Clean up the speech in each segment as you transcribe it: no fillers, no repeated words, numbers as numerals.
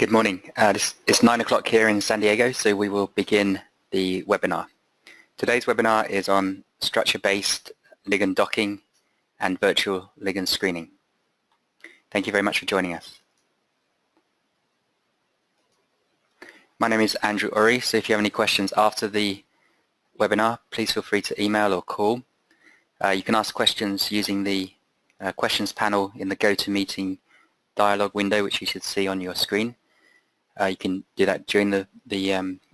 Good morning. It's 9 o'clock here in San Diego, so we will begin the webinar. Today's webinar is on structure-based ligand docking and virtual ligand screening. Thank you very much for joining us. My name is Andrew Uri, so if you have any questions after the webinar, please feel free to email or call. You can ask questions using the questions panel in the GoToMeeting dialog window, which you should see on your screen. You can do that during the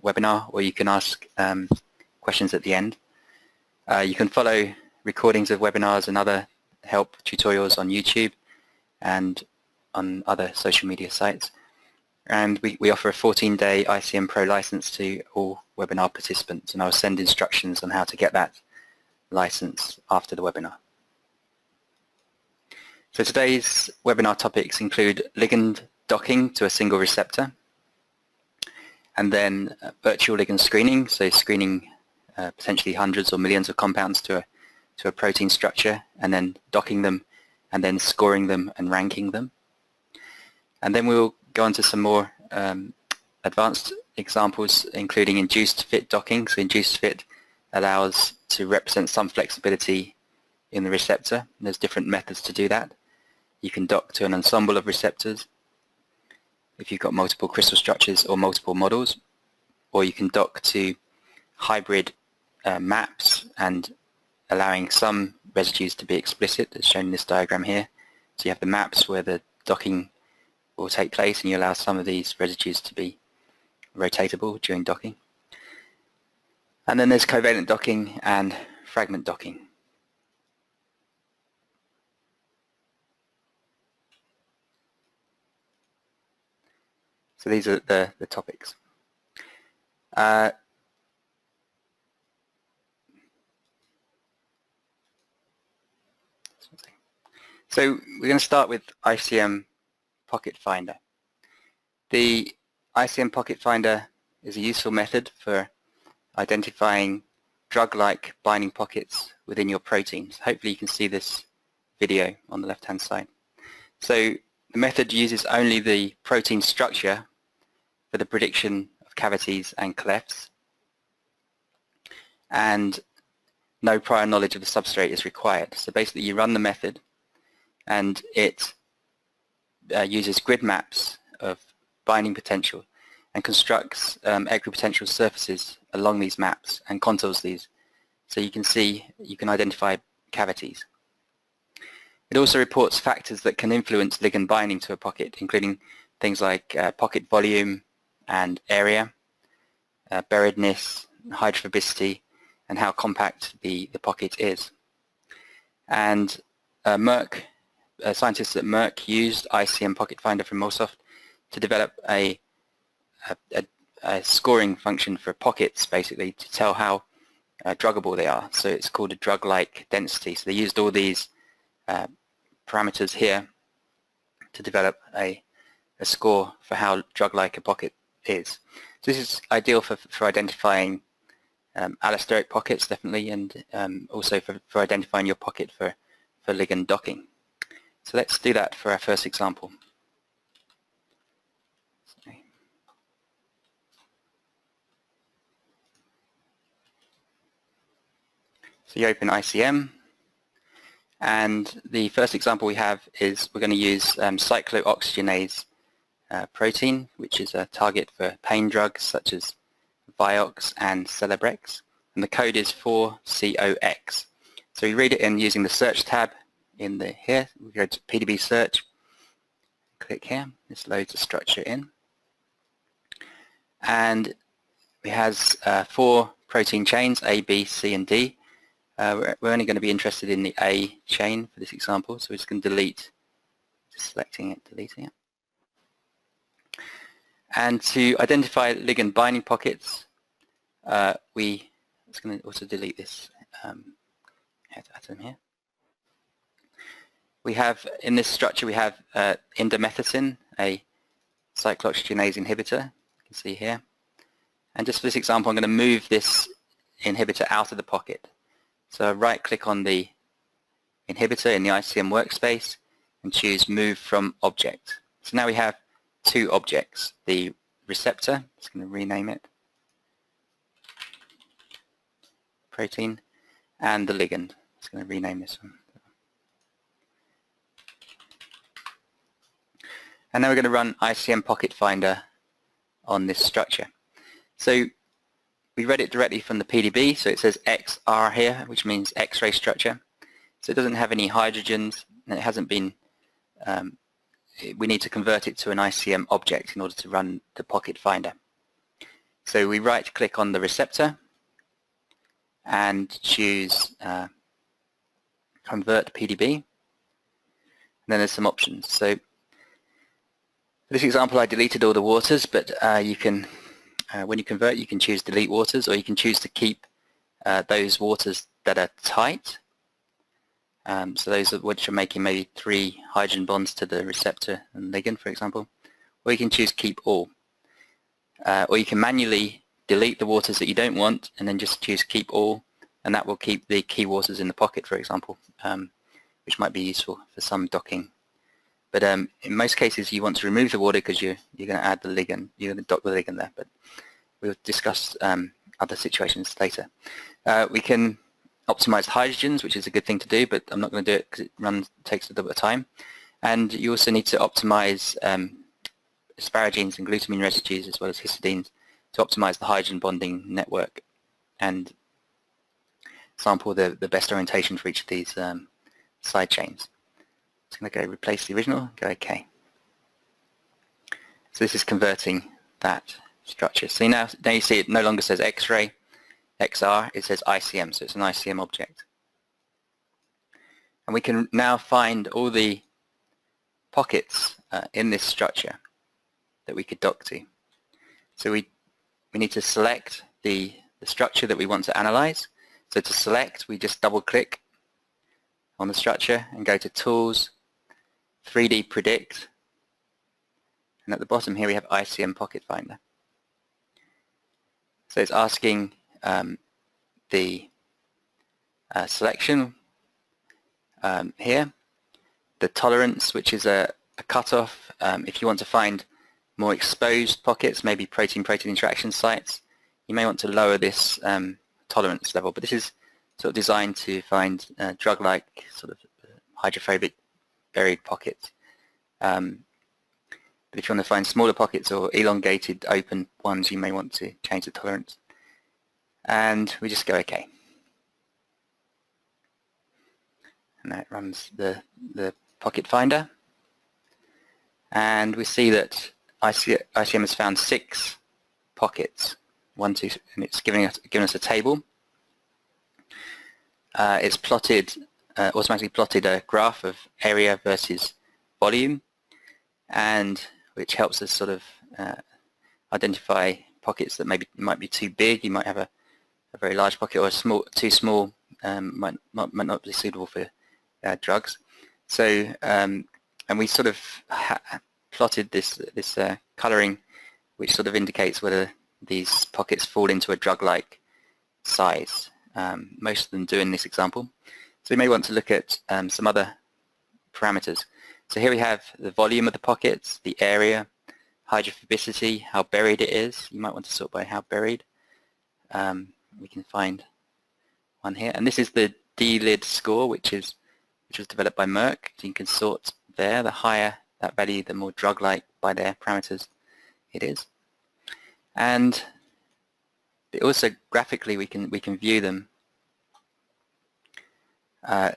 webinar, or you can ask questions at the end. You can follow recordings of webinars and other help tutorials on YouTube and on other social media sites. And we offer a 14-day ICM Pro license to all webinar participants, and I'll send instructions on how to get that license after the webinar. So today's webinar topics include ligand docking to a single receptor, and then virtual ligand screening, so screening potentially hundreds or millions of compounds to a protein structure, and then docking them, and then scoring them and ranking them. And then we'll go on to some more advanced examples, including induced fit docking. So induced fit allows to represent some flexibility in the receptor. And there's different methods to do that. You can dock to an ensemble of receptors if you've got multiple crystal structures or multiple models, or you can dock to hybrid maps and allowing some residues to be explicit, as shown in this diagram here. So you have the maps where the docking will take place, and you allow some of these residues to be rotatable during docking. And then there's covalent docking and fragment docking. So these are the topics. So we're going to start with ICM Pocket Finder. The ICM Pocket Finder is a useful method for identifying drug-like binding pockets within your proteins. Hopefully you can see this video on the left-hand side. So the method uses only the protein structure for the prediction of cavities and clefts, and no prior knowledge of the substrate is required. So basically you run the method, and it uses grid maps of binding potential and constructs equipotential surfaces along these maps and contours these, so you can identify cavities. It also reports factors that can influence ligand binding to a pocket, including things like pocket volume and area, buriedness, hydrophobicity, and how compact the pocket is. And scientists at Merck used ICM Pocket Finder from Molsoft to develop a scoring function for pockets, basically, to tell how druggable they are. So it's called a drug-like density. So they used all these parameters here to develop a score for how drug-like a pocket is. So this is ideal for identifying allosteric pockets, definitely, and also for identifying your pocket for ligand docking. So let's do that for our first example. So you open ICM, and the first example we have is we're going to use cyclooxygenase protein, which is a target for pain drugs such as Vioxx and Celebrex, and the code is 4COX. So we read it in using the search tab in here. We go to PDB search, click here, this loads the structure in, and it has 4 protein chains, A, B, C, and D. We're only going to be interested in the A chain for this example, so we're just going to delete, just selecting it, deleting it. And to identify ligand binding pockets, I'm going to also delete this atom here. We have, in this structure, we have indomethacin, a cyclooxygenase inhibitor, you can see here. And just for this example, I'm going to move this inhibitor out of the pocket. So right-click on the inhibitor in the ICM workspace and choose Move from Object. So now we have two objects, the receptor, just going to rename it, protein, and the ligand. Just going to rename this one. And now we're going to run ICM Pocket Finder on this structure. So we read it directly from the PDB, so it says XR here, which means X-ray structure. So it doesn't have any hydrogens, and it hasn't been, we need to convert it to an ICM object in order to run the Pocket Finder. So we right-click on the receptor and choose Convert PDB. And then there's some options. So for this example, I deleted all the waters, but you can, when you convert, you can choose delete waters, or you can choose to keep those waters that are tight. So those which are making maybe 3 hydrogen bonds to the receptor and ligand, for example. Or you can choose keep all. Or you can manually delete the waters that you don't want, and then just choose keep all, and that will keep the key waters in the pocket, for example, which might be useful for some docking. But in most cases, you want to remove the water because you're going to add the ligand, you're going to dock the ligand there. But we'll discuss other situations later. We can optimize hydrogens, which is a good thing to do, but I'm not going to do it because it takes a little bit of time. And you also need to optimize asparaginins and glutamine residues as well as histidines to optimize the hydrogen bonding network and sample the best orientation for each of these side chains. Just going to go replace the original, go OK. So this is converting that structure. So now you see it no longer says X-ray, XR, it says ICM, so it's an ICM object. And we can now find all the pockets in this structure that we could dock to. So we need to select the structure that we want to analyze. So to select, we just double click on the structure and go to Tools, 3D Predict, and at the bottom here we have ICM Pocket Finder. So it's asking the selection here, the tolerance, which is a cutoff. If you want to find more exposed pockets, maybe protein-protein interaction sites, you may want to lower this tolerance level, but this is sort of designed to find drug-like sort of hydrophobic buried pockets. But if you want to find smaller pockets or elongated open ones, you may want to change the tolerance. And we just go OK. And that runs the Pocket Finder. And we see that ICM has found 6 pockets. 1, 2, and it's given us a table. It's plotted, automatically plotted a graph of area versus volume, and which helps us sort of identify pockets that might be too big. You might have a very large pocket, or too small might not be suitable for drugs. So and we sort of plotted this coloring, which sort of indicates whether these pockets fall into a drug-like size. Most of them do in this example. So we may want to look at some other parameters. So here we have the volume of the pockets, the area, hydrophobicity, how buried it is. You might want to sort by how buried. We can find one here, and this is the D-lid score, which was developed by Merck. So you can sort there. The higher that value, the more drug-like by their parameters it is. And also graphically we can view them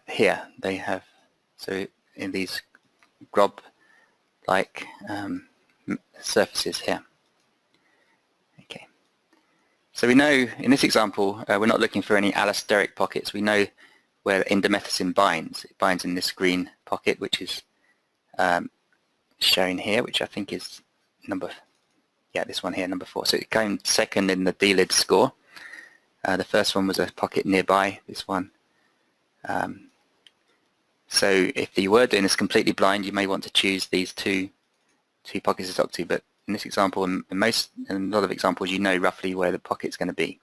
here. They have, so in these glob-like surfaces here. Okay. So we know in this example we're not looking for any allosteric pockets. We know where indomethacin binds. It binds in this green pocket, which is shown here, which I think is this one here, number 4. So it came second in the D-lid score. The first one was a pocket nearby, this one. So if you were doing this completely blind, you may want to choose these two pockets to dock to, but in this example, in a lot of examples, you know roughly where the pocket's going to be.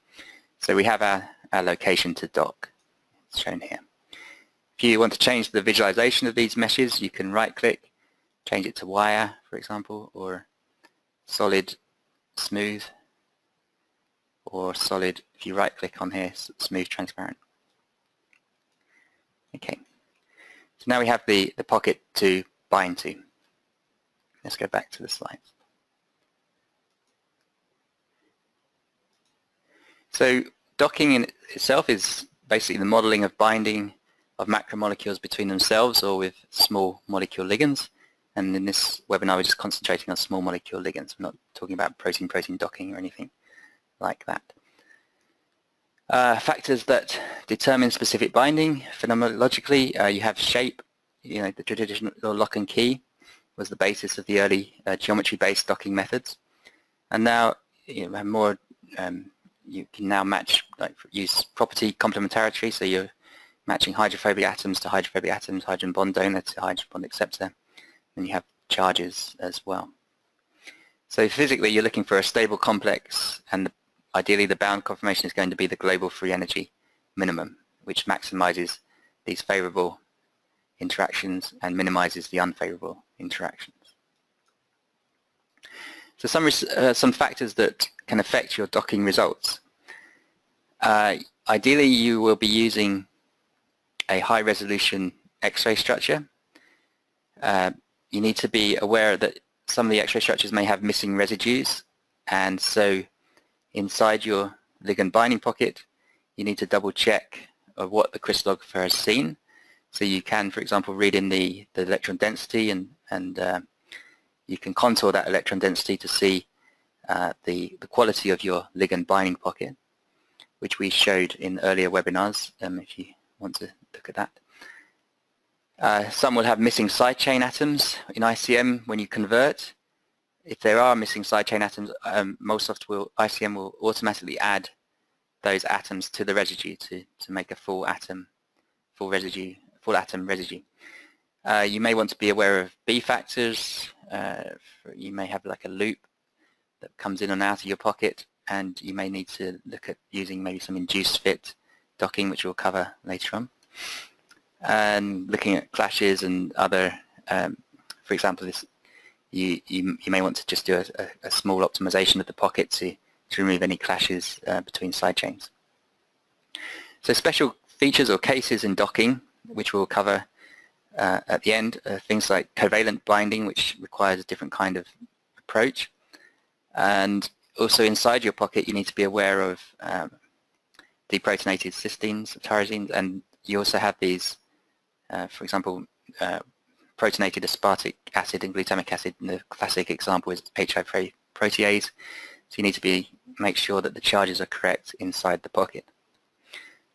So we have our location to dock. It's shown here. If you want to change the visualization of these meshes, you can right-click, change it to wire, for example, or solid, smooth, or solid, if you right click on here, smooth, transparent. Okay, so now we have the pocket to bind to. Let's go back to the slides. So docking in itself is basically the modeling of binding of macromolecules between themselves or with small molecule ligands. And in this webinar, we're just concentrating on small molecule ligands. We're not talking about protein-protein docking or anything like that. Factors that determine specific binding, phenomenologically, you have shape. You know, the traditional lock and key was the basis of the early geometry-based docking methods. And now you have more, you can now match, use property complementarity, so you're matching hydrophobic atoms to hydrophobic atoms, hydrogen bond donor to hydrogen bond acceptor, and you have charges as well. So physically, you're looking for a stable complex, and ideally the bound conformation is going to be the global free energy minimum, which maximizes these favorable interactions and minimizes the unfavorable interactions. So some factors that can affect your docking results. Ideally, you will be using a high-resolution X-ray structure. You need to be aware that some of the X-ray structures may have missing residues, and so inside your ligand binding pocket, you need to double-check what the crystallographer has seen. So you can, for example, read in the electron density, and you can contour that electron density to see the quality of your ligand binding pocket, which we showed in earlier webinars, if you want to look at that. Some will have missing side chain atoms in ICM when you convert. If there are missing side chain atoms, ICM will automatically add those atoms to the residue to make a full atom residue. You may want to be aware of B factors. You may have like a loop that comes in and out of your pocket, and you may need to look at using maybe some induced fit docking, which we'll cover later on. And looking at clashes and other, for example, you may want to just do a small optimization of the pocket to remove any clashes between side chains. So special features or cases in docking, which we'll cover at the end, things like covalent binding, which requires a different kind of approach. And also inside your pocket, you need to be aware of deprotonated cysteines, tyrosines, and you also have these, for example, protonated aspartic acid and glutamic acid. And the classic example is HI protease. So you need to make sure that the charges are correct inside the pocket.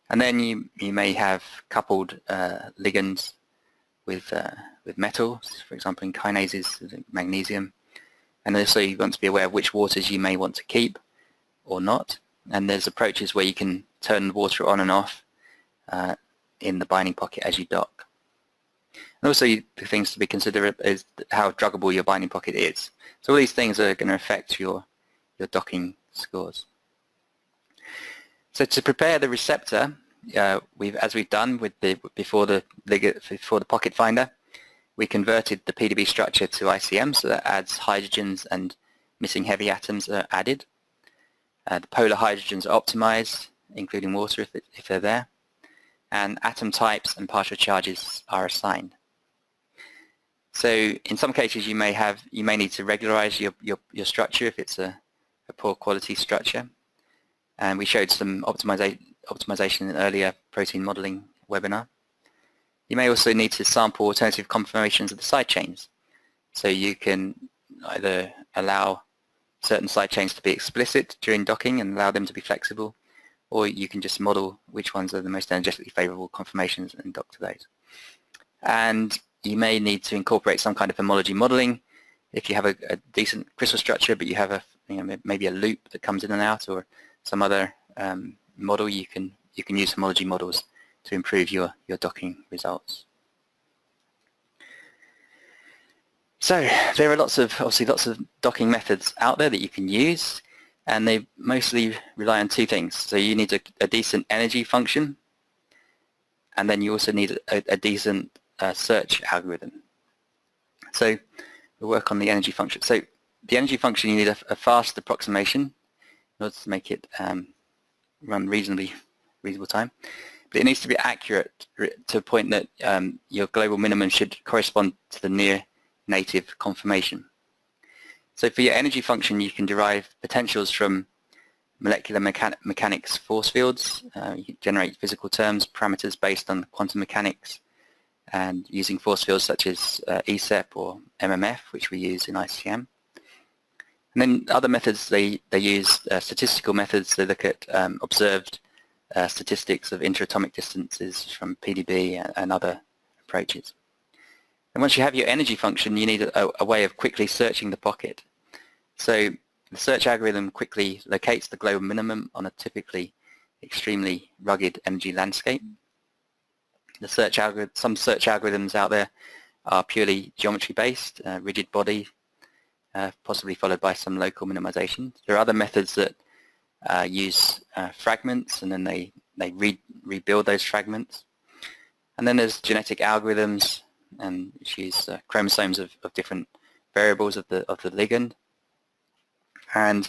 And then you may have coupled ligands with metals, for example in kinases, magnesium. And also you want to be aware of which waters you may want to keep or not. And there's approaches where you can turn the water on and off in the binding pocket as you dock. And also the things to be considered is how druggable your binding pocket is. So all these things are going to affect your docking scores. So to prepare the receptor, as we've done with before the pocket finder, we converted the PDB structure to ICM, so that adds hydrogens and missing heavy atoms are added. The polar hydrogens are optimized, including water if they're there, and atom types and partial charges are assigned. So in some cases you may need to regularize your structure if it's a poor quality structure, and we showed some optimization in an earlier protein modeling webinar. You may also need to sample alternative conformations of the side chains. So you can either allow certain side chains to be explicit during docking and allow them to be flexible, or you can just model which ones are the most energetically favorable conformations and dock to those. And you may need to incorporate some kind of homology modeling. If you have a decent crystal structure, but you have maybe a loop that comes in and out, or some other model, you can use homology models to improve your docking results. So there are obviously lots of docking methods out there that you can use, and they mostly rely on two things. So you need a decent energy function, and then you also need a decent search algorithm. So we'll work on the energy function. So the energy function, you need a fast approximation in order to make it run reasonable time. But it needs to be accurate to a point that your global minimum should correspond to the near native conformation. So for your energy function, you can derive potentials from molecular mechanics force fields. You can generate physical terms, parameters based on quantum mechanics, and using force fields such as ECEP or MMF, which we use in ICM. And then other methods, they use statistical methods. They look at observed statistics of interatomic distances from PDB and other approaches. And once you have your energy function, you need a way of quickly searching the pocket. So the search algorithm quickly locates the global minimum on a typically extremely rugged energy landscape. Some search algorithms out there are purely geometry-based, rigid body, possibly followed by some local minimization. There are other methods that use fragments, and then they rebuild those fragments. And then there's genetic algorithms, and which use chromosomes of different variables of the ligand. And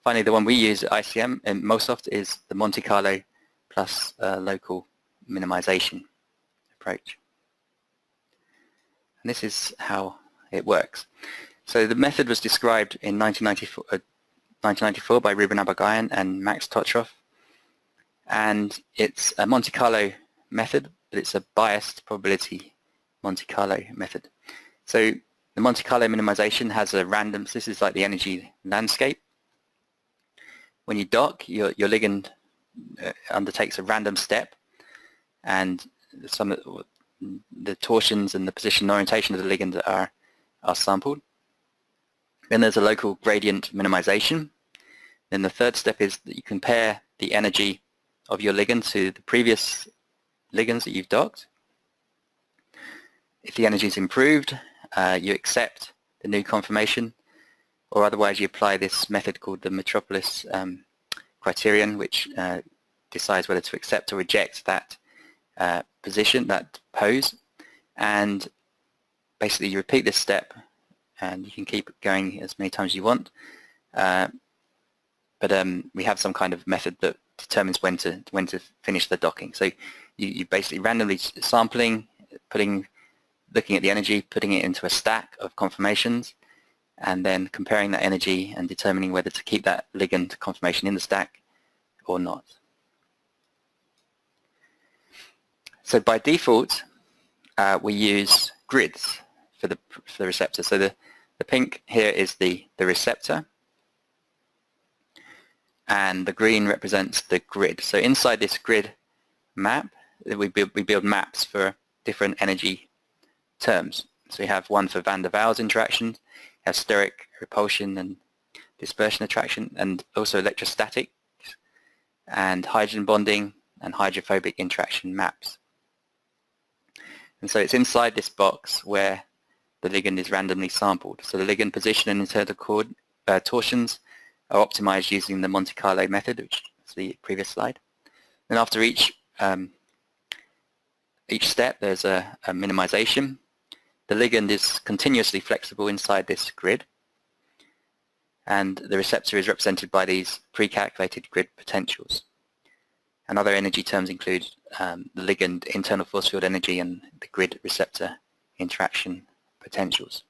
finally, the one we use at ICM in MoSoft is the Monte Carlo plus local minimization approach. And this is how it works. So the method was described in 1994 by Ruben Abagayan and Max Totroff, and it's a Monte Carlo method, but it's a biased probability Monte Carlo method. So the Monte Carlo minimization has a random, so this is like the energy landscape. When you dock, your ligand undertakes a random step, and some of the torsions and the position and orientation of the ligand are sampled. Then there's a local gradient minimization. Then the third step is that you compare the energy of your ligand to the previous ligands that you've docked. If the energy is improved, you accept the new conformation, or otherwise you apply this method called the Metropolis criterion, which decides whether to accept or reject that position, that pose. And basically you repeat this step, and you can keep going as many times as you want. But we have some kind of method that determines when to finish the docking. So you basically randomly sampling, looking at the energy, putting it into a stack of conformations, and then comparing that energy and determining whether to keep that ligand conformation in the stack or not. So by default, we use grids for the receptor. So the pink here is the receptor, and the green represents the grid. So inside this grid map, we build maps for different energy terms. So we have one for van der Waals interactions, have steric, repulsion, and dispersion attraction, and also electrostatic and hydrogen bonding and hydrophobic interaction maps. And so it's inside this box where the ligand is randomly sampled. So the ligand position and internal torsions are optimized using the Monte Carlo method, which is the previous slide. And after each step, there's a minimization. The ligand is continuously flexible inside this grid, and the receptor is represented by these pre-calculated grid potentials. And other energy terms include the ligand internal force field energy and the grid receptor interaction potentials.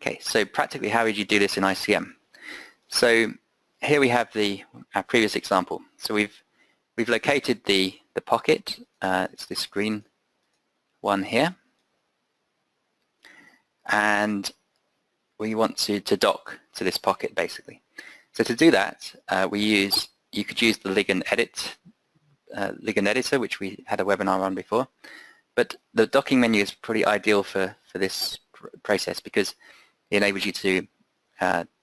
Okay, so practically how would you do this in ICM? So here we have our previous example. So we've located the pocket. It's this green one here, and we want to dock to this pocket basically. So to do that, you could use the ligand editor, which we had a webinar on before. But the docking menu is pretty ideal for this process because it enables you to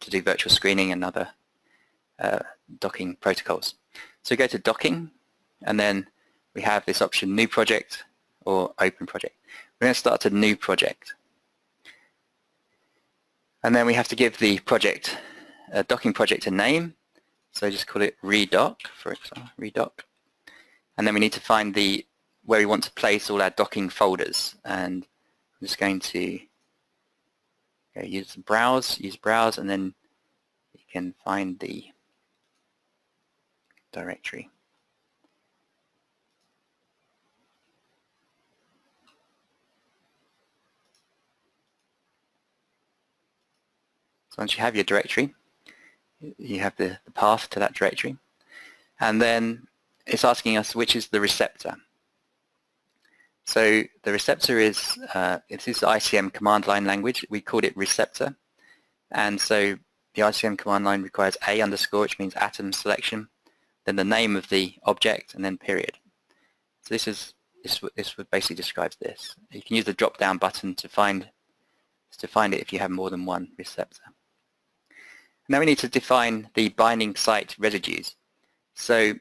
do virtual screening and other docking protocols. So go to docking, and then we have this option, new project or open project. We're going to start a new project. And then we have to give the project, docking project, a name. So just call it redock, for example, redock. And then we need to find where we want to place all our docking folders. And I'm just going to Okay, use browse, and then you can find the directory. So once you have your directory, you have the path to that directory, and then it's asking us which is the receptor. So the receptor is, this is ICM command line language. We called it receptor. And so the ICM command line requires A underscore, which means atom selection, then the name of the object, and then period. So this would basically describes this. You can use the drop down button to find it if you have more than one receptor. Now we need to define the binding site residues. So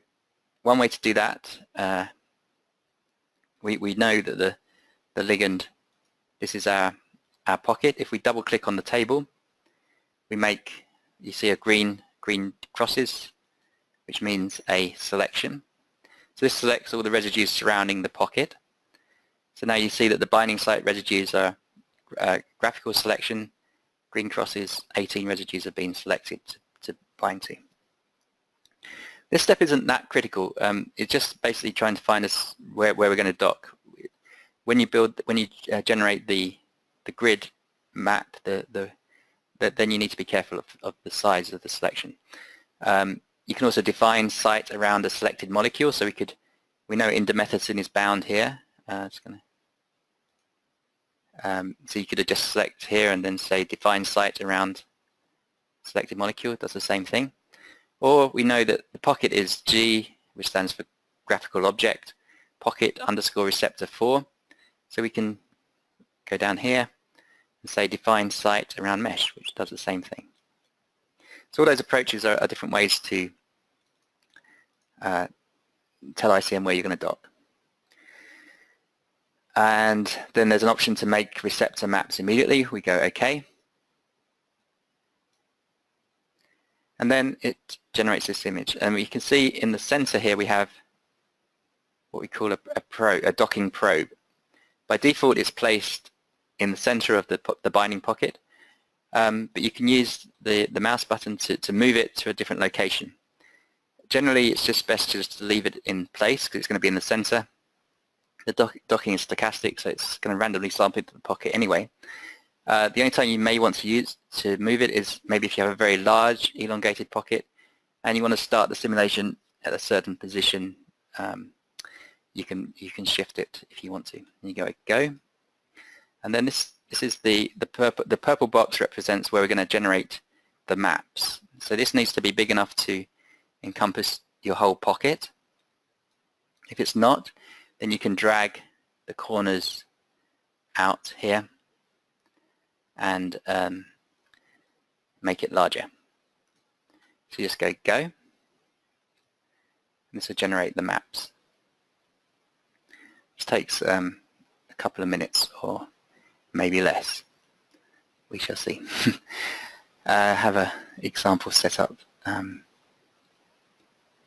one way to do that, we know that the ligand, this is our pocket. If we double click on the table, you see a green crosses, which means a selection. So this selects all the residues surrounding the pocket. So now you see that the binding site residues are graphical selection, green crosses, 18 residues have been selected to bind to. This step isn't that critical. It's just basically trying to find us where we're going to dock. When you generate the grid map, then you need to be careful of the size of the selection. You can also define site around a selected molecule. So we know indomethacin is bound here. So you could just select here and then say define site around selected molecule. It does the same thing. Or we know that the pocket is G, which stands for graphical object, pocket underscore receptor 4. So we can go down here and say define site around mesh, which does the same thing. So all those approaches are different ways to tell ICM where you're going to dock. And then there's an option to make receptor maps immediately. We go OK. And then it generates this image. And you can see in the center here we have what we call a docking probe. By default it's placed in the center of the binding pocket, but you can use the mouse button to move it to a different location. Generally it's just best just to leave it in place because it's going to be in the center. The docking is stochastic, so it's going to randomly sample into the pocket anyway. The only time you may want to move it is maybe if you have a very large elongated pocket and you want to start the simulation at a certain position. You can shift it if you want to. And you go, and then this is the purple box represents where we're going to generate the maps. So this needs to be big enough to encompass your whole pocket. If it's not, then you can drag the corners out here and make it larger. So you just go, and this will generate the maps. This takes a couple of minutes or maybe less. We shall see. Have an example set up.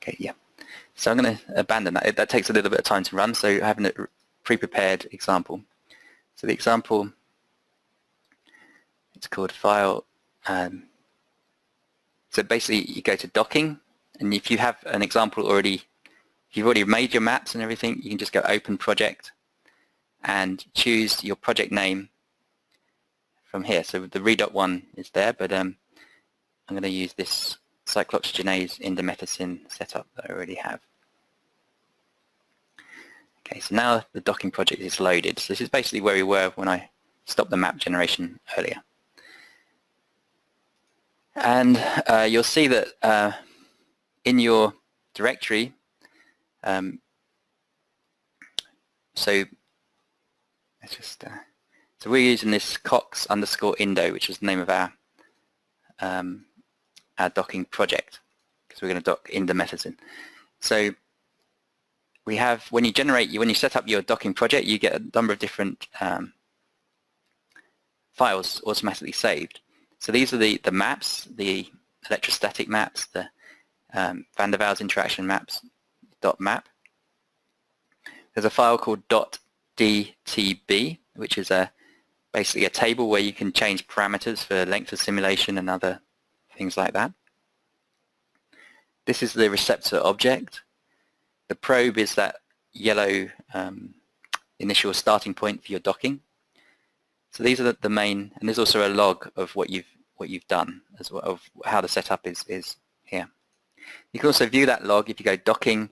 Okay, yeah. So I'm going to abandon that. That takes a little bit of time to run, so I have a pre-prepared example. So the example, it's called file. So basically you go to docking, and if you have an example already, if you've already made your maps and everything, you can just go open project and choose your project name from here. So the redock one is there, but I'm going to use this cyclooxygenase indomethacin setup that I already have. Okay, so now the docking project is loaded. So this is basically where we were when I stopped the map generation earlier. And you'll see that in your directory, so we're using this cox underscore indo, which is the name of our docking project, because we're going to dock indomethacin. So we have, when you set up your docking project, you get a number of different files automatically saved. So these are the maps, the electrostatic maps, the van der Waals interaction maps, .map. There's a file called .dtb, which is basically a table where you can change parameters for length of simulation and other things like that. This is the receptor object. The probe is that yellow initial starting point for your docking. So these are the main, and there's also a log of what you've done as well, of how the setup is here. You can also view that log if you go docking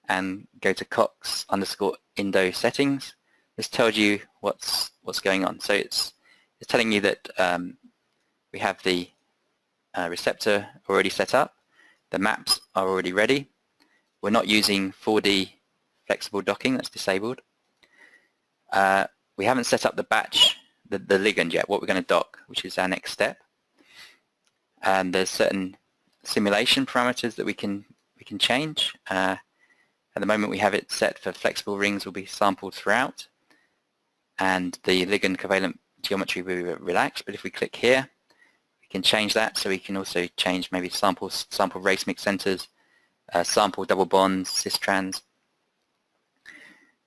and go to Cox_Indo settings. This tells you what's going on. So it's telling you that we have the receptor already set up. The maps are already ready. We're not using 4D flexible docking, that's disabled. We haven't set up the batch, the ligand yet, what we're going to dock, which is our next step. And there's certain simulation parameters that we can change. At the moment we have it set for flexible rings will be sampled throughout, and the ligand covalent geometry will be relaxed. But if we click here, we can change that, so we can also change maybe sample race mix centers, sample double bonds, cis trans.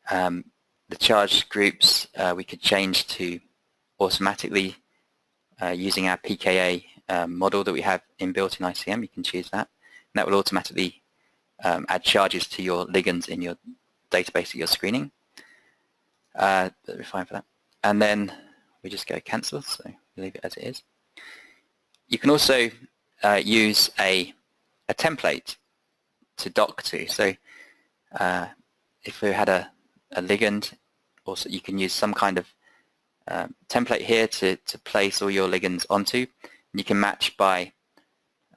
The charge groups we could change to automatically using our pKa model that we have inbuilt in ICM. You can choose that, and that will automatically add charges to your ligands in your database that you're screening. But we're fine for that. And then we just go cancel, so we leave it as it is. You can also use a template to dock to. So if we had a ligand, also you can use some kind of template here to place all your ligands onto. And you can match by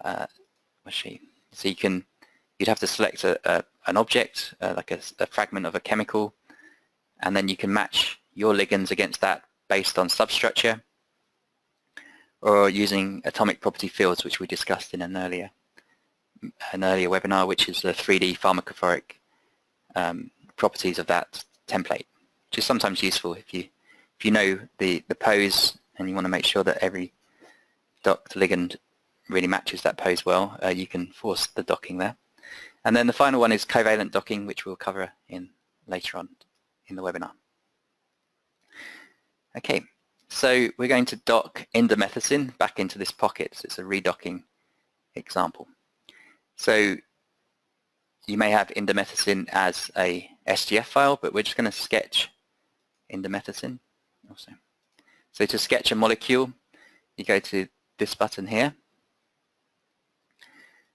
so you'd have to select an object like a fragment of a chemical, and then you can match your ligands against that based on substructure, or using atomic property fields, which we discussed in an earlier webinar, which is the 3D pharmacophoric properties of that template, which is sometimes useful if you know the pose and you want to make sure that every docked ligand really matches that pose well. You can force the docking there. And then the final one is covalent docking, which we'll cover later on in the webinar. Okay, so we're going to dock indomethacin back into this pocket. So it's a redocking example. So you may have indomethacin as a SGF file, but we're just going to sketch indomethacin also. So to sketch a molecule, you go to this button here.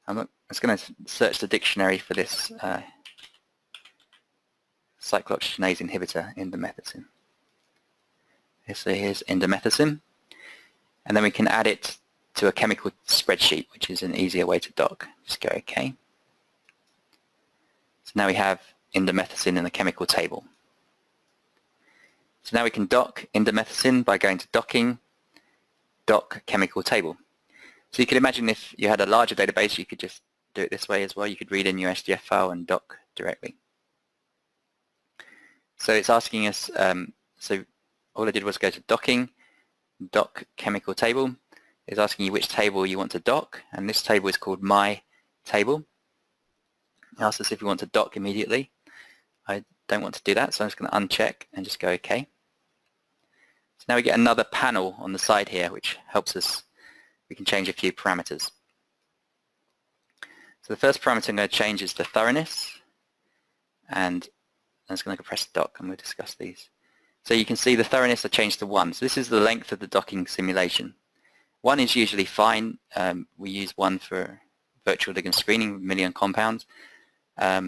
I'm just going to search the dictionary for this cyclooxygenase inhibitor, indomethacin. So here's indomethacin, and then we can add it to a chemical spreadsheet, which is an easier way to dock. Just go OK. So now we have indomethacin in the chemical table. So now we can dock indomethacin by going to docking, dock chemical table. So you could imagine if you had a larger database, you could just do it this way as well. You could read in your SGF file and dock directly. So it's asking us, so all I did was go to docking, dock chemical table. It's asking you which table you want to dock, and this table is called my table. It asks us if we want to dock immediately. I don't want to do that, so I'm just going to uncheck and just go OK. So now we get another panel on the side here, which helps us. We can change a few parameters. So the first parameter I'm going to change is the thoroughness, and I'm just going to press dock, and we'll discuss these. So you can see the thoroughness I changed to 1. So this is the length of the docking simulation. 1 is usually fine. We use 1 for virtual ligand screening, million compounds. But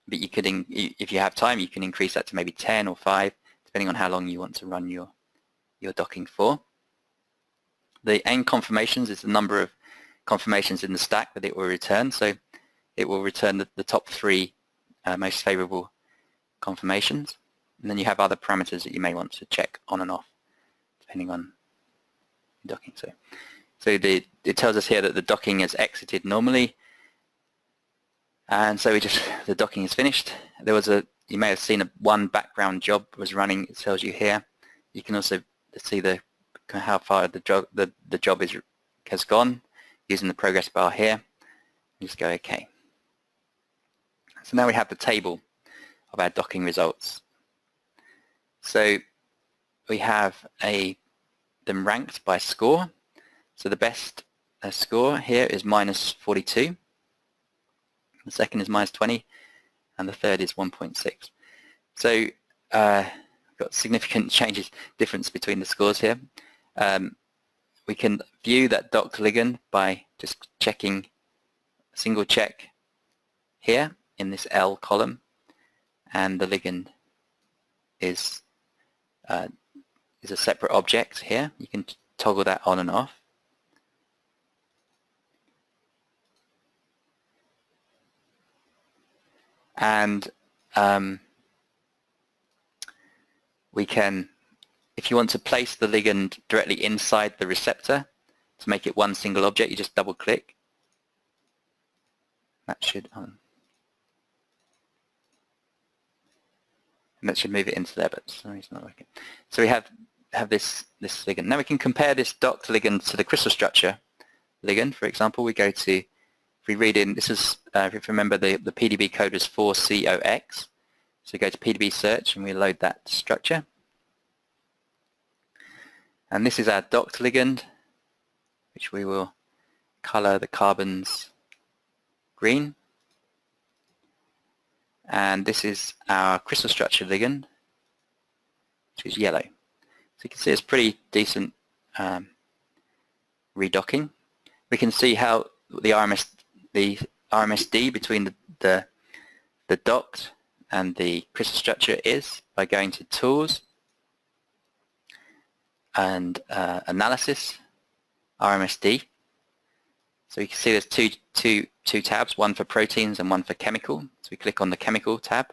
you could, if you have time, you can increase that to maybe 10 or 5, depending on how long you want to run your docking for. The n conformations is the number of conformations in the stack that it will return. So it will return the top 3 most favorable conformations. And then you have other parameters that you may want to check on and off, depending on docking. So it tells us here that the docking is exited normally, and so the docking is finished. There was you may have seen one background job was running. It tells you here. You can also see how far the job has gone using the progress bar here. Just go OK. So now we have the table of our docking results. So we have them ranked by score. So the best score here is -42, the second is -20, and the third is 1.6. So we've got significant difference between the scores here. We can view that docked ligand by just checking a single check here in this L column, and the ligand is a separate object here. You can toggle that on and off. And we can, if you want to place the ligand directly inside the receptor to make it one single object, you just double click. That should move it into there, but sorry, it's not working. So we have this ligand. Now we can compare this docked ligand to the crystal structure ligand. For example, we go to, if we read in, this is, if you remember, the PDB code is 4COX. So we go to PDB search and we load that structure. And this is our docked ligand, which we will color the carbons green. And this is our crystal structure ligand, which is yellow. So you can see it's pretty decent redocking. We can see how the RMSD between the docked and the crystal structure is by going to Tools and Analysis, RMSD. So you can see there's two tabs, one for proteins and one for chemical. So we click on the chemical tab,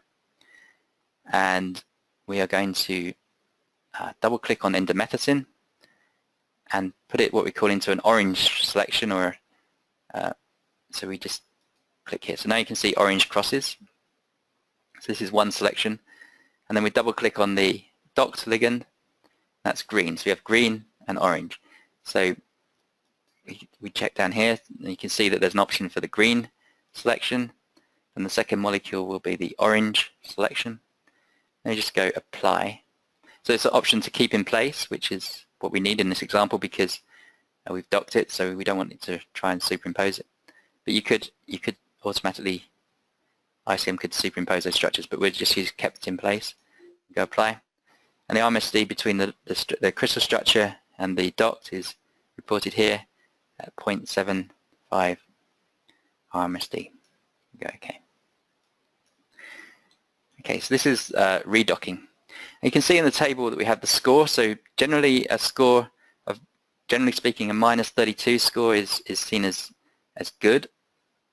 and we are going to double click on indomethacin and put it what we call into an orange selection, or so we just click here. So now you can see orange crosses. So this is one selection, and then we double click on the docked ligand. That's green. So we have green and orange. So we check down here, and you can see that there's an option for the green selection, and the second molecule will be the orange selection. And you just go apply. So it's an option to keep in place, which is what we need in this example because we've docked it, so we don't want it to try and superimpose it. But you could automatically, ICM could superimpose those structures, but we'll just use kept in place. Go apply. And the RMSD between the crystal structure and the docked is reported here at 0.75 RMSD. Go OK. Okay, so this is redocking. And you can see in the table that we have the score. So generally, a score of, generally speaking, a -32 score is seen as good,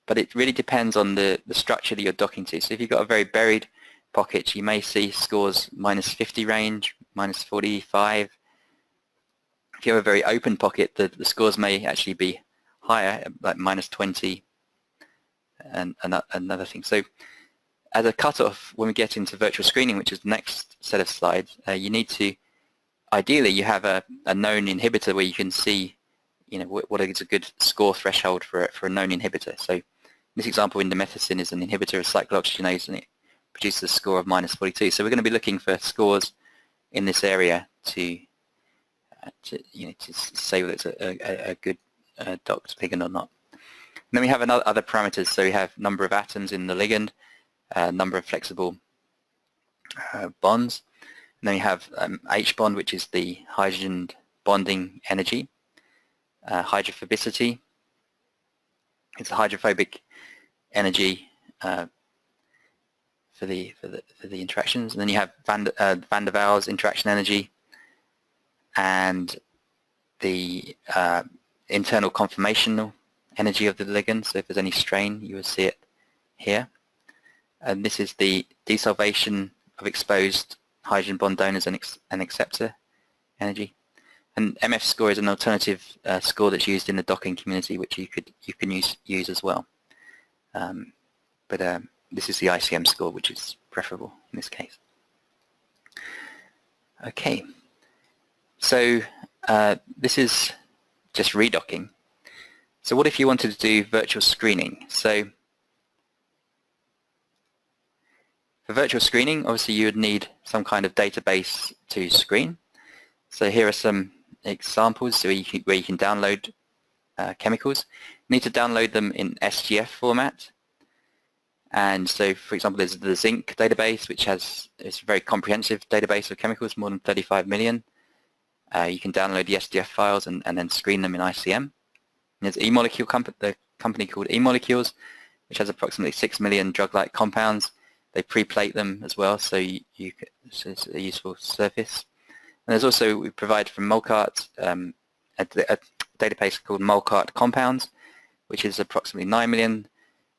but it really depends on the structure that you're docking to. So if you've got a very buried pocket, you may see scores -50 range, -45. If you have a very open pocket, the scores may actually be higher, like -20 and another thing. So as a cutoff, when we get into virtual screening, which is the next set of slides, you need to, ideally, you have a known inhibitor where you can see, what is a good score threshold for a known inhibitor. So in this example, indomethacin is an inhibitor of cyclooxygenase, and it produces a score of -42. So we're going to be looking for scores in this area to say whether it's a good docked ligand or not. And then we have other parameters. So we have number of atoms in the ligand, number of flexible bonds. And then we have H bond, which is the hydrogen bonding energy, hydrophobicity. It's the hydrophobic energy for the interactions. And then you have van der Waals interaction energy, and the internal conformational energy of the ligand. So if there's any strain, you will see it here. And this is the desolvation of exposed hydrogen bond donors and acceptor energy. And MF score is an alternative score that's used in the docking community, which you can use as well. But this is the ICM score, which is preferable in this case. Okay, so this is just redocking. So what if you wanted to do virtual screening? So for virtual screening, obviously you would need some kind of database to screen. So here are some examples where you can download chemicals. You need to download them in SGF format. And so, for example, there's the zinc database, which is a very comprehensive database of chemicals, more than 35 million. You can download the SGF files and then screen them in ICM. And there's e-molecule the company called e-molecules, which has approximately 6 million drug-like compounds. They pre-plate them as well, so so it's a useful surface. And there's also, we provide from Molcart a database called Molcart Compounds, which is approximately 9 million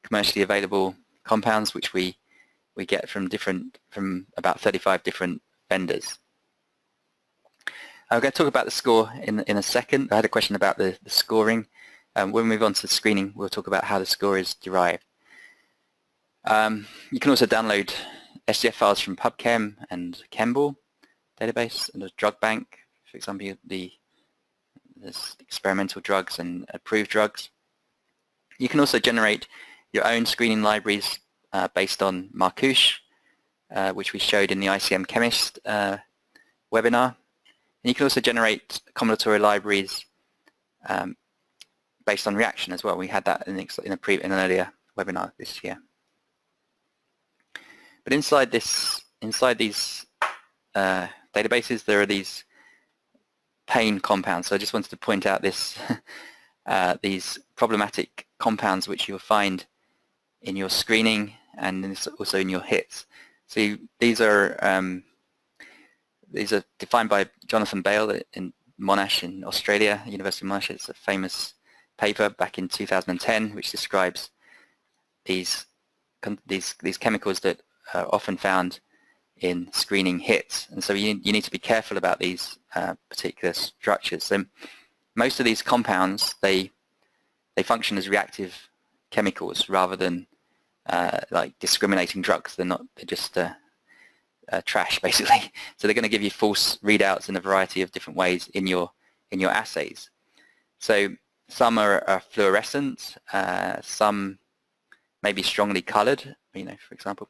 commercially available compounds, which we get from about 35 different vendors. I'm going to talk about the score in a second. I had a question about the scoring. When we move on to screening, we'll talk about how the score is derived. You can also download SGF files from PubChem and Chemball database and the drug bank, for example, there's experimental drugs and approved drugs. You can also generate your own screening libraries based on Marcouche, which we showed in the ICM Chemist webinar. And you can also generate combinatorial libraries based on reaction as well. We had that in an earlier webinar this year. But inside these databases, there are these pain compounds. So I just wanted to point out these problematic compounds which you'll find in your screening and also in your hits. So these are defined by Jonathan Bale in Monash in Australia, University of Monash. It's a famous paper back in 2010 which describes these chemicals that are often found in screening hits, and so you need to be careful about these particular structures. So most of these compounds they function as reactive chemicals rather than like discriminating drugs. They're just trash basically. So they're going to give you false readouts in a variety of different ways in your assays. So some are fluorescent, some may be strongly colored, for example,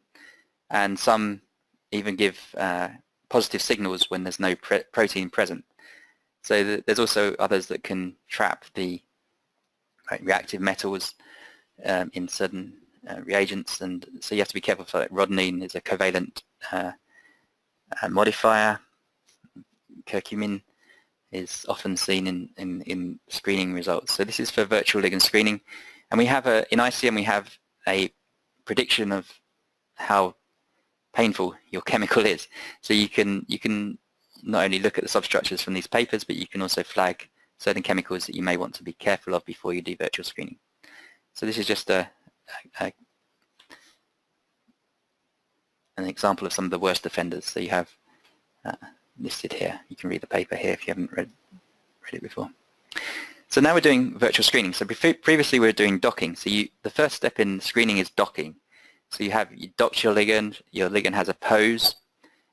and some even give positive signals when there's no protein present. So there's also others that can trap the reactive metals in certain reagents, and so you have to be careful for that. Rhodonine is a covalent modifier. Curcumin is often seen in screening results. So this is for virtual ligand screening, and we have in ICM we have a prediction of how painful your chemical is. So you can not only look at the substructures from these papers, but you can also flag certain chemicals that you may want to be careful of before you do virtual screening. So this is just an example of some of the worst offenders. So you have listed here. You can read the paper here if you haven't read it before. So now we're doing virtual screening. So previously we were doing docking. So the first step in screening is docking. So you docked your ligand has a pose,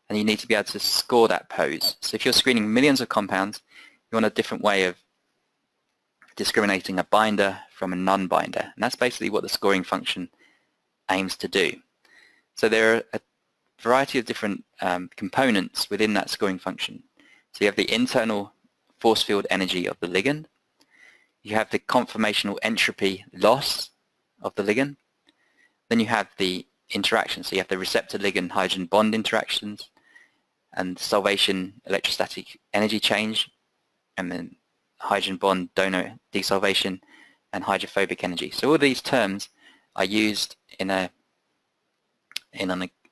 and you need to be able to score that pose. So if you're screening millions of compounds, you want a different way of discriminating a binder from a non-binder. And that's basically what the scoring function aims to do. So there are a variety of different components within that scoring function. So you have the internal force field energy of the ligand. You have the conformational entropy loss of the ligand. Then you have the interaction. So you have the receptor-ligand hydrogen bond interactions and solvation electrostatic energy change, and then hydrogen bond donor desolvation and hydrophobic energy. So all these terms are used in an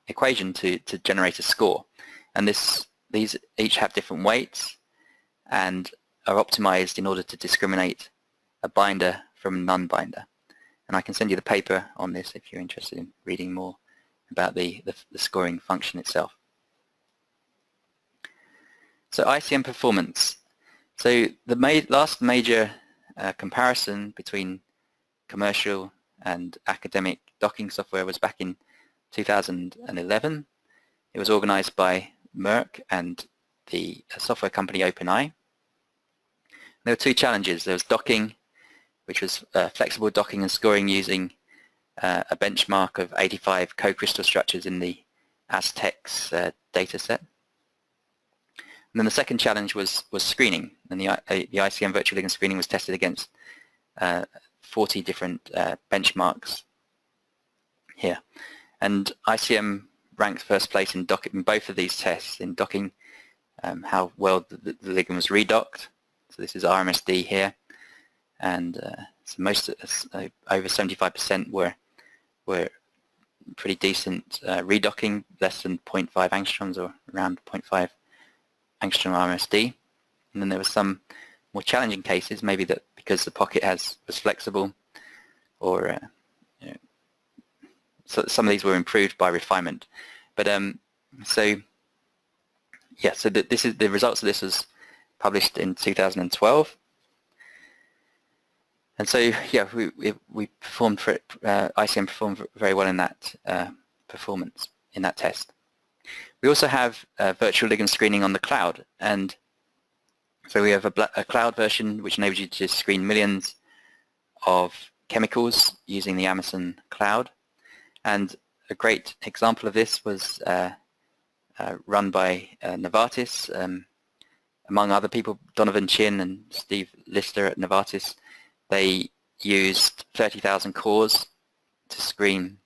equation to generate a score. And these each have different weights and are optimized in order to discriminate a binder from a non-binder. And I can send you the paper on this if you're interested in reading more about the scoring function itself. So ICM performance. So the last major comparison between commercial and academic docking software was back in 2011. It was organized by Merck and the software company OpenEye. There were two challenges. There was docking, which was flexible docking and scoring using a benchmark of 85 co-crystal structures in the Aztecs data set. And then the second challenge was screening, and the ICM virtual ligand screening was tested against 40 different benchmarks here. And ICM ranked first place in docking in both of these tests, in docking, how well the ligand was redocked. So this is RMSD here, and so most over 75% were pretty decent redocking, less than 0.5 angstroms or around 0.5 angstrom RMSD. And then there were some more challenging cases, maybe that because the pocket was flexible, or so some of these were improved by refinement. But so this is the results of this was published in 2012. And so we performed for it, ICM performed very well in that performance in that test. We also have virtual ligand screening on the cloud, and so we have a cloud version which enables you to screen millions of chemicals using the Amazon cloud. And a great example of this was run by Novartis, among other people, Donovan Chin and Steve Lister at Novartis. They used 30,000 cores to screen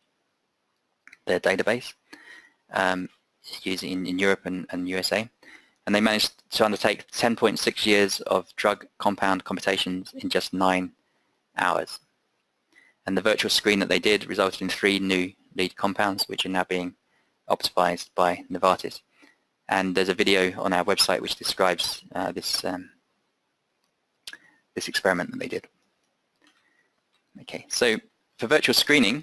their database using in Europe and USA. And they managed to undertake 10.6 years of drug compound computations in just 9 hours. And the virtual screen that they did resulted in 3 new lead compounds, which are now being optimized by Novartis. And there's a video on our website which describes this experiment that they did. Okay, so for virtual screening,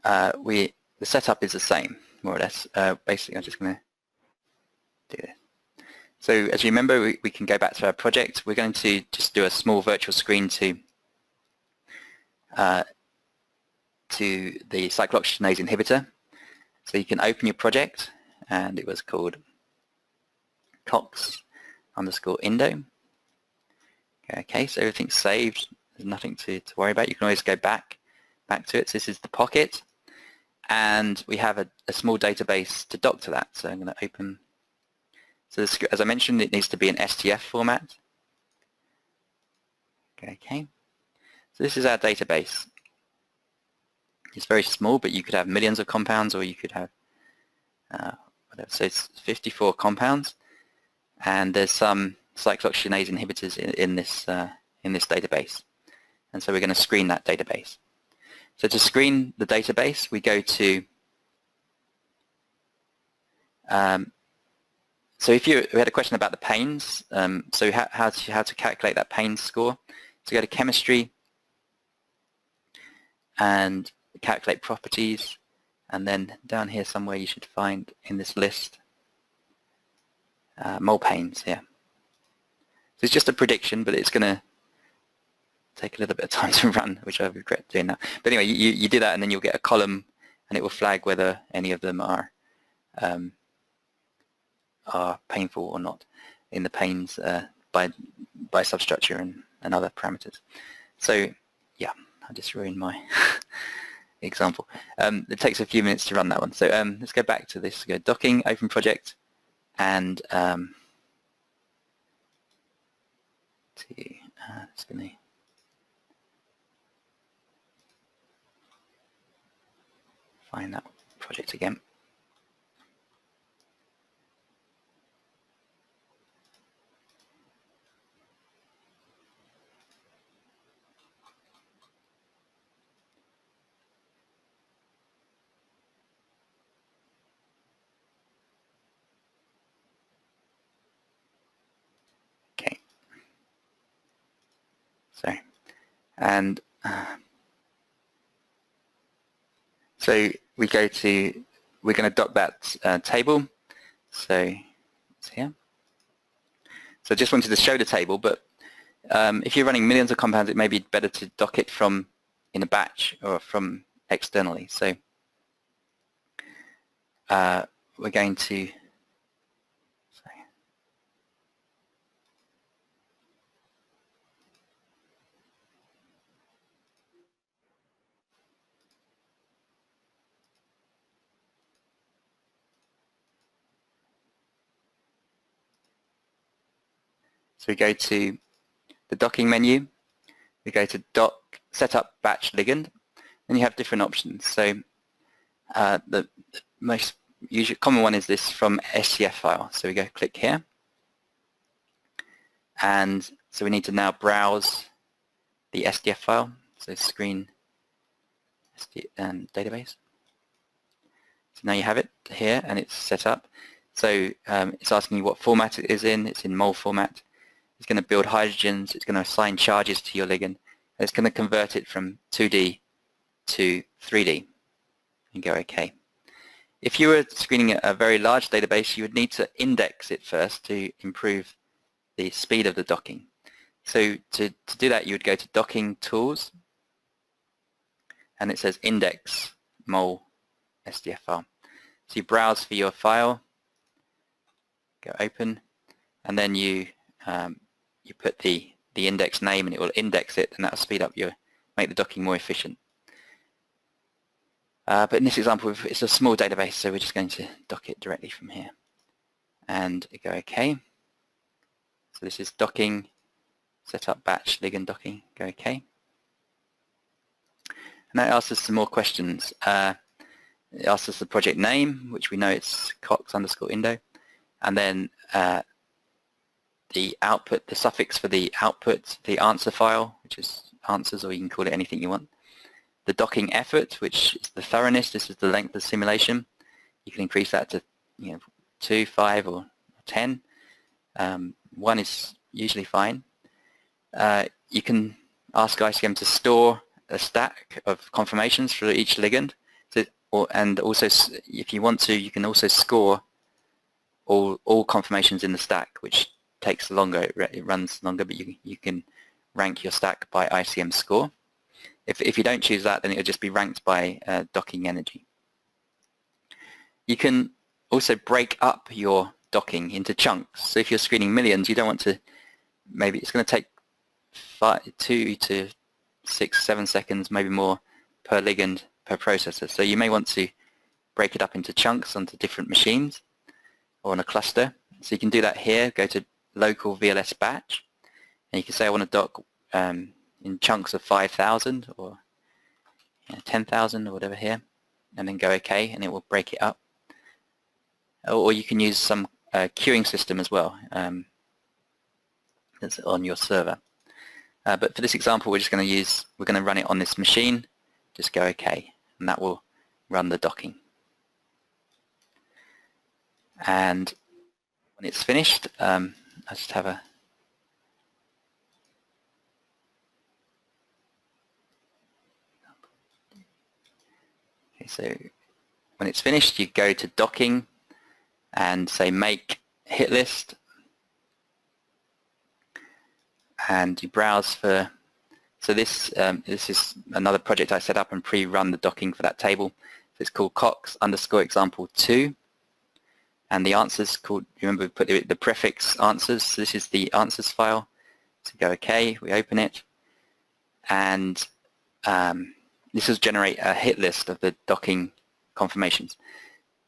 the setup is the same, more or less. Basically, I'm just going to do this. So as you remember, we can go back to our project. We're going to just do a small virtual screen to the cyclooxygenase inhibitor. So you can open your project, and it was called cox_indo. Okay, so everything's saved. There's nothing to worry about. You can always go back to it. So this is the pocket, and we have a small database to dock to that. So I'm going to open. So this, as I mentioned, it needs to be an STF format. Okay. So this is our database. It's very small, but you could have millions of compounds, or you could have whatever. So it's 54 compounds, and there's some cyclooxygenase inhibitors in this database. And so we're going to screen that database. So to screen the database, we go to so if we had a question about the pains, so how to calculate that pains score. So go to chemistry and calculate properties, and then down here somewhere you should find in this list mole pains here. So it's just a prediction, but it's going to take a little bit of time to run, which I regret doing now. But anyway, you do that, and then you'll get a column, and it will flag whether any of them are painful or not in the pains by substructure and other parameters. So yeah, I just ruined my example. It takes a few minutes to run that one. So let's go back to this. Go docking, open project, and it's going to find that project again. Okay. Sorry. And so we're going to dock that table. So it's here. So I just wanted to show the table, but if you're running millions of compounds, it may be better to dock it from in a batch or from externally. So we're going to So we go to the docking menu, we go to dock, set up batch ligand, and you have different options. So the most common one is this from SCF file. So we go click here, and so we need to now browse the SDF file, so screen database. So now you have it here and it's set up. So it's asking you what format it is in. It's in mole format. It's going to build hydrogens. It's going to assign charges to your ligand. And it's going to convert it from 2D to 3D and go OK. If you were screening a very large database, you would need to index it first to improve the speed of the docking. So to do that, you would go to Docking Tools, and it says Index Mole SDF file. So you browse for your file, go Open, and then you put the index name, and it will index it, and that will speed up make the docking more efficient. But in this example, it's a small database, so we're just going to dock it directly from here, and go OK. So this is docking, set up batch ligand docking, go OK. And that asks us some more questions. It asks us the project name, which we know it's cox_indo, and then the output, the suffix for the output, the answer file, which is answers, or you can call it anything you want. The docking effort, which is the thoroughness. This is the length of simulation. You can increase that to 2, 5, or 10. 1 is usually fine. You can ask ICM to store a stack of conformations for each ligand, and also, if you want to, you can also score all conformations in the stack, which takes longer. It runs longer, but you can rank your stack by ICM score. If you don't choose that, then it will just be ranked by docking energy. You can also break up your docking into chunks. So if you're screening millions, you don't want to, maybe it's going to take 2 to 6, 7 seconds, maybe more, per ligand per processor. So you may want to break it up into chunks onto different machines or on a cluster. So you can do that here. Go to local VLS batch, and you can say I want to dock in chunks of 5,000 or 10,000 or whatever here, and then go OK, and it will break it up. Or you can use some queuing system as well that's on your server. But for this example, we're going to run it on this machine. Just go OK, and that will run the docking. And when it's finished, I just have a so when it's finished, you go to docking and say make hit list, and you browse for, so this is another project I set up and pre-run the docking for that table. So it's called cox_example2, and the answers called, remember we put the prefix answers, so this is the answers file. So go OK, we open it, and this will generate a hit list of the docking conformations.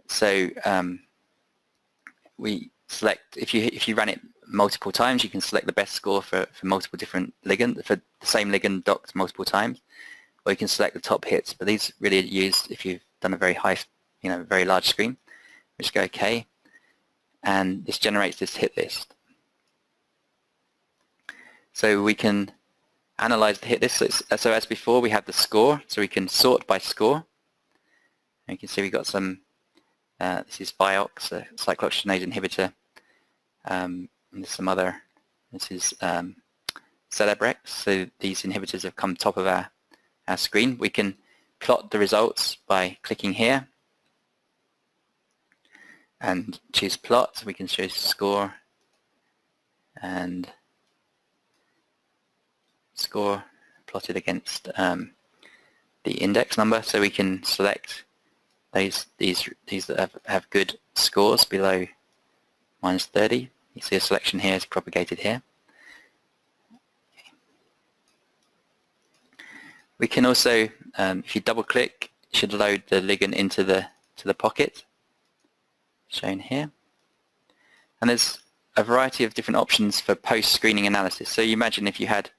So we select, if you run it multiple times, you can select the best score for multiple different ligands, for the same ligand docked multiple times, or you can select the top hits. But these really are used if you've done a very high, very large screen. Just go OK, and this generates this hit list. So we can analyze the hit list. So as before, we have the score, so we can sort by score. And you can see we've got some, this is Vioxx, a cyclooxygenase inhibitor. And there's some other, this is Celebrex, so these inhibitors have come top of our screen. We can plot the results by clicking here and choose plot. So we can choose score and score plotted against the index number, so we can select these that have good scores below -30. You see a selection here is propagated here. We can also, if you double click, it should load the ligand into the pocket shown here. And there's a variety of different options for post-screening analysis. So you imagine if you had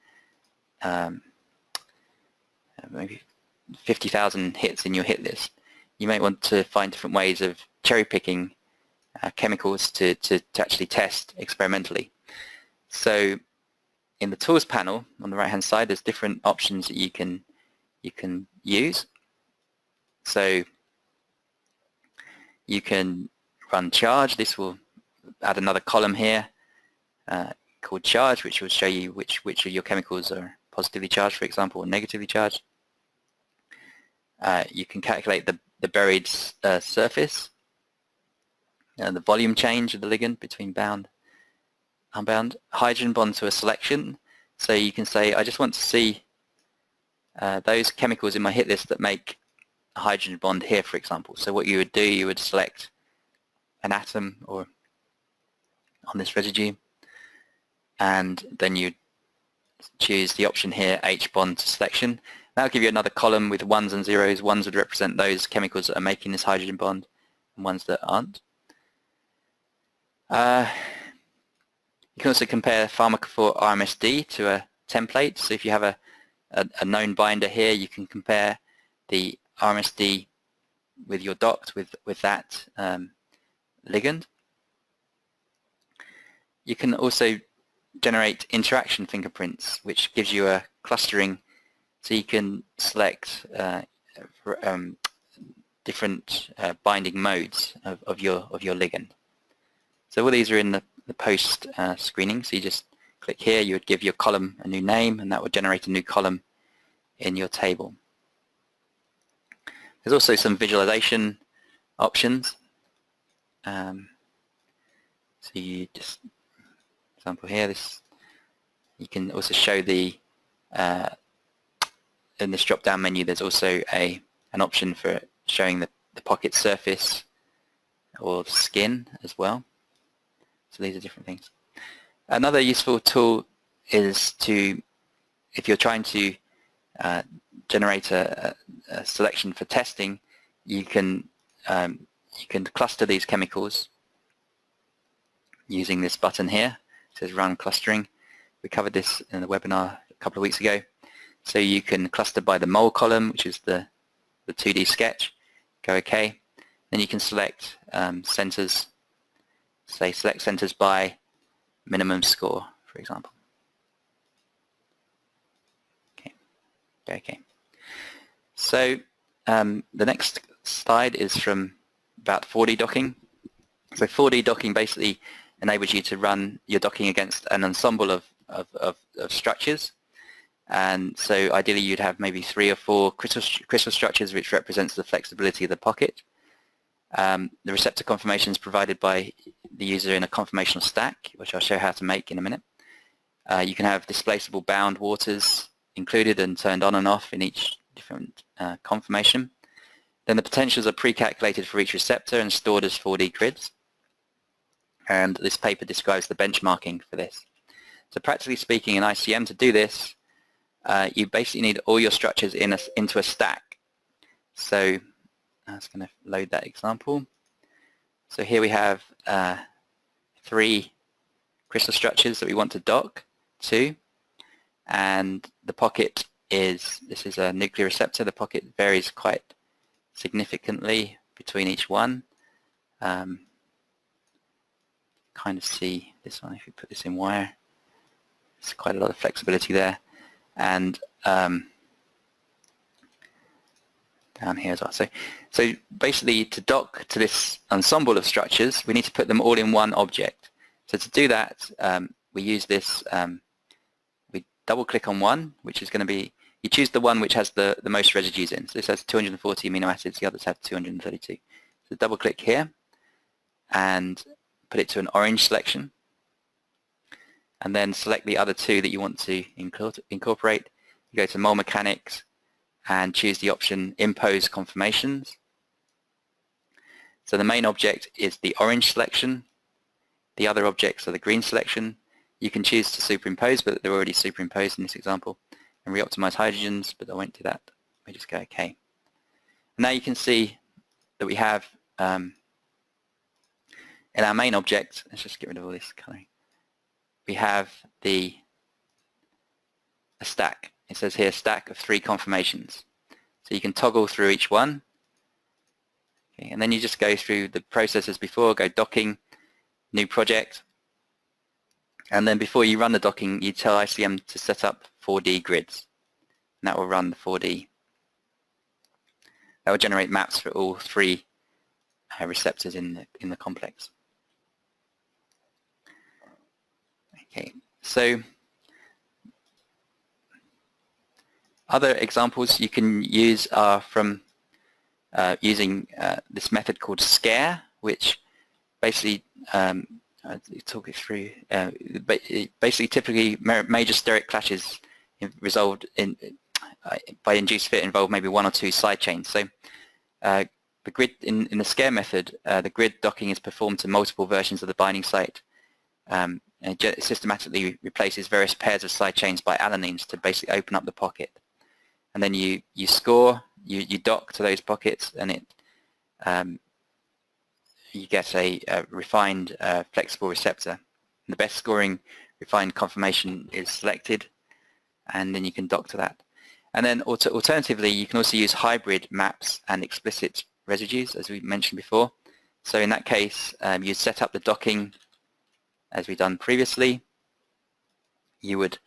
maybe 50,000 hits in your hit list, you might want to find different ways of cherry-picking chemicals to actually test experimentally. So in the tools panel on the right-hand side, there's different options that you can use. So you can run charge. This will add another column here called charge, which will show you which of your chemicals are positively charged, for example, or negatively charged. You can calculate the buried surface, the volume change of the ligand between bound, unbound, hydrogen bond to a selection. So you can say, I just want to see those chemicals in my hit list that make a hydrogen bond here, for example. So what you would do, you would select an atom or on this residue, and then you choose the option here, H bond to selection. That'll give you another column with ones and zeros. Ones would represent those chemicals that are making this hydrogen bond, and ones that aren't. You can also compare pharmacophore RMSD to a template. So if you have a known binder here, you can compare the RMSD with your docked with that ligand. You can also generate interaction fingerprints, which gives you a clustering, so you can select different binding modes of your ligand. So all these are in the post screening. So you just click here, you would give your column a new name, and that would generate a new column in your table. There's also some visualization options. So you just, example here, this you can also show the in this drop-down menu. There's also an option for showing the pocket surface or the skin as well. So these are different things. Another useful tool is to, if you're trying to generate a selection for testing, you can cluster these chemicals using this button here. It says Run Clustering. We covered this in the webinar a couple of weeks ago. So you can cluster by the mole column, which is the 2D sketch. Go OK. Then you can select centers. Say select centers by minimum score, for example. Okay. Okay. So the next slide is from about 4D docking. So 4D docking basically enables you to run your docking against an ensemble of structures. And so ideally you'd have maybe 3 or 4 crystal structures, which represents the flexibility of the pocket. The receptor conformation is provided by the user in a conformational stack, which I'll show how to make in a minute. You can have displaceable bound waters included and turned on and off in each different conformation. Then the potentials are pre-calculated for each receptor and stored as 4D grids. And this paper describes the benchmarking for this. So practically speaking, in ICM, to do this, you basically need all your structures into a stack. So I'm just going to load that example. So here we have 3 crystal structures that we want to dock to, and the pocket is, this is a nuclear receptor. The pocket varies quite significantly between each one. Kind of see this one if you put this in wire. There's quite a lot of flexibility there, and down here as well. So basically, to dock to this ensemble of structures, we need to put them all in one object. So to do that, we use this, we double click on one, which is going to be, you choose the one which has the most residues in. So this has 240 amino acids, the others have 232. So double click here and put it to an orange selection, and then select the other 2 that you want to incorporate. You go to mole mechanics and choose the option Impose Conformations. So the main object is the orange selection. The other objects are the green selection. You can choose to superimpose, but they're already superimposed in this example, and re-optimize hydrogens, but I won't do that. We just go OK. Now you can see that we have in our main object, let's just get rid of all this coloring, we have a stack. It says here stack of 3 conformations. So you can toggle through each one. Okay, and then you just go through the process as before, go docking, new project, and then before you run the docking, you tell ICM to set up 4D grids. And that will run the 4D. That will generate maps for all 3 receptors in the complex. Okay, so other examples you can use are from using this method called scare, which basically I'll talk it through. Basically, typically major steric clashes resolved by induced fit involve maybe 1 or 2 side chains. So the grid in the scare method, the grid docking is performed to multiple versions of the binding site. And it systematically replaces various pairs of side chains by alanines to basically open up the pocket. And then you score, you dock to those pockets, and you get a refined flexible receptor. And the best scoring refined conformation is selected, and then you can dock to that. And then alternatively, you can also use hybrid maps and explicit residues, as we mentioned before. So in that case, you set up the docking as we've done previously. You would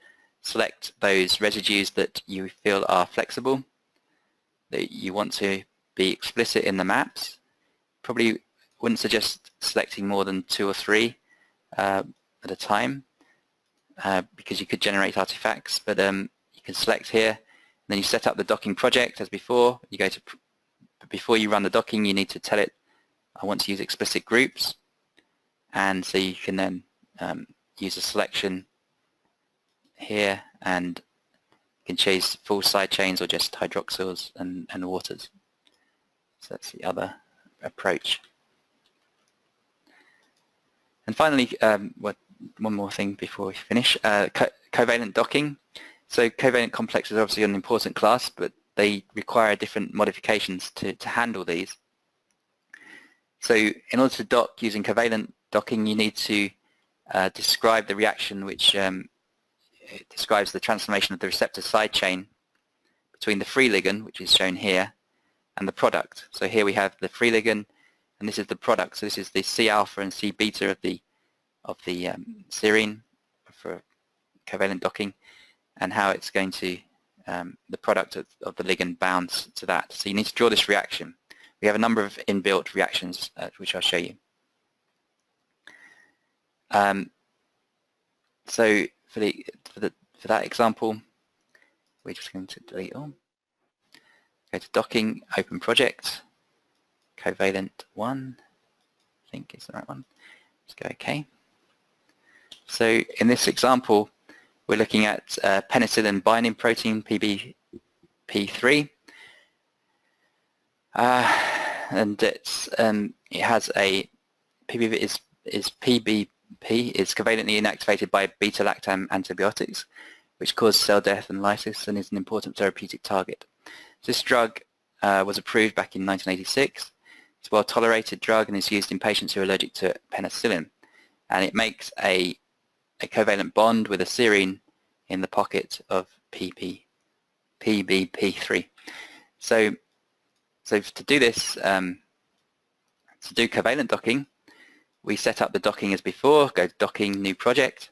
select those residues that you feel are flexible, that you want to be explicit in the maps. Probably wouldn't suggest selecting more than 2 or 3 at a time because you could generate artifacts, but you can select here, and then you set up the docking project as before. You go to, before you run the docking, you need to tell it, I want to use explicit groups, and so you can then use a selection here, and you can choose full side chains or just hydroxyls and waters. So that's the other approach. And finally, one more thing before we finish, covalent docking. So covalent complexes are obviously an important class, but they require different modifications to handle these. So in order to dock using covalent docking, you need to describe the reaction which it describes the transformation of the receptor side chain between the free ligand, which is shown here, and the product. So here we have the free ligand, and this is the product. So this is the C alpha and C beta of the serine for covalent docking, and how it's going to the product of the ligand bounds to that. So you need to draw this reaction. We have a number of inbuilt reactions which I'll show you. So for that example, we're just going to delete all. Go to docking, open project, covalent 1, I think is the right one. Let's go OK. So in this example, we're looking at penicillin binding protein PBP3, and it has a PBP is covalently inactivated by beta-lactam antibiotics, which cause cell death and lysis and is an important therapeutic target. This drug was approved back in 1986. It's a well-tolerated drug and is used in patients who are allergic to penicillin, and it makes a covalent bond with a serine in the pocket of PBP3. So to do this, to do covalent docking, we set up the docking as before, go to docking, new project,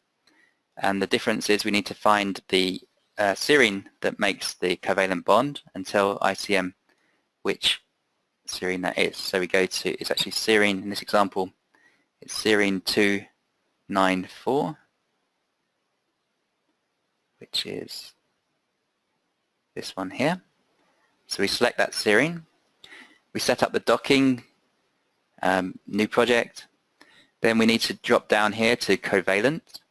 and the difference is we need to find the serine that makes the covalent bond and tell ICM which serine that is. So we go to, it's actually serine, in this example, it's serine 294, which is this one here. So we select that serine, we set up the docking, new project, then we need to drop down here to covalent,